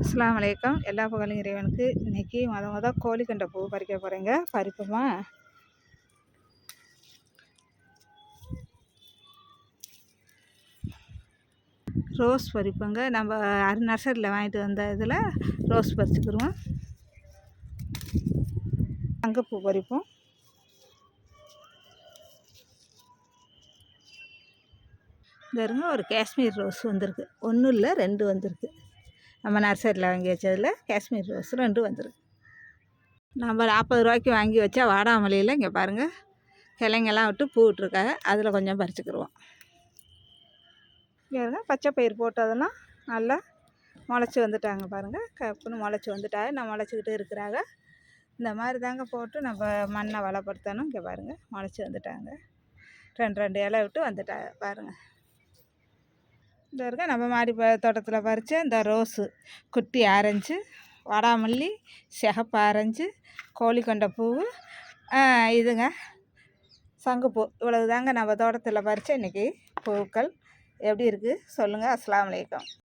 அஸ்ஸலாமு அலைக்கும். எல்லா புகழும் இறைவனுக்கு. இன்றைக்கி கோழிக்கண்டை பூ பறிக்க போகிறேங்க. பறிப்போமா? ரோஸ் பறிப்போங்க. நம்ம நர்சரியில் வாங்கிட்டு வந்த இதில் ரோஸ் பறிச்சுக்கிடுவோம். தங்கப்பூ பறிப்போம். இந்த ஒரு காஷ்மீர் ரோஸ் வந்திருக்கு. ஒன்றும் இல்லை, 2 வந்திருக்கு. நம்ம நர்சரியில் வாங்கி வச்சதில் காஷ்மீர் ரோஸ் 2 வந்திருக்கு. நம்ம 40 ரூபாய்க்கு வாங்கி வச்சா வாடாமல்லியில் இங்கே பாருங்கள், கிளைங்கெல்லாம் விட்டு பூ விட்ருக்காங்க. அதில் கொஞ்சம் பறிச்சுக்கிடுவோம். இங்கே பச்சை பயிர் போட்டதெல்லாம் நல்லா முளைச்சி வந்துட்டாங்க பாருங்கள். கப்புன்னு முளைச்சி வந்துட்டாங்க. நான் முளைச்சிக்கிட்டு இருக்கிறாங்க. இந்த மாதிரி தாங்க போட்டு நம்ம மண்ணை வளப்படுத்தணும். இங்கே பாருங்கள், முளைச்சி வந்துட்டாங்க. 2 இலை விட்டு வந்துட்டாங்க பாருங்கள். இந்த இருக்க நம்ம மாடி தோட்டத்தில் பறித்த இந்த ரோஸு, குட்டி ஆரஞ்சு, வாடாமல்லி, சிகப்பு ஆரஞ்சு, கோழிக்கொண்டை பூ, இதுங்க சங்குப்பூ. இவ்வளவு தாங்க நம்ம தோட்டத்தில் பறித்த இன்றைக்கி பூக்கள். எப்படி இருக்குது சொல்லுங்கள். அஸ்ஸலாமு அலைக்கும்.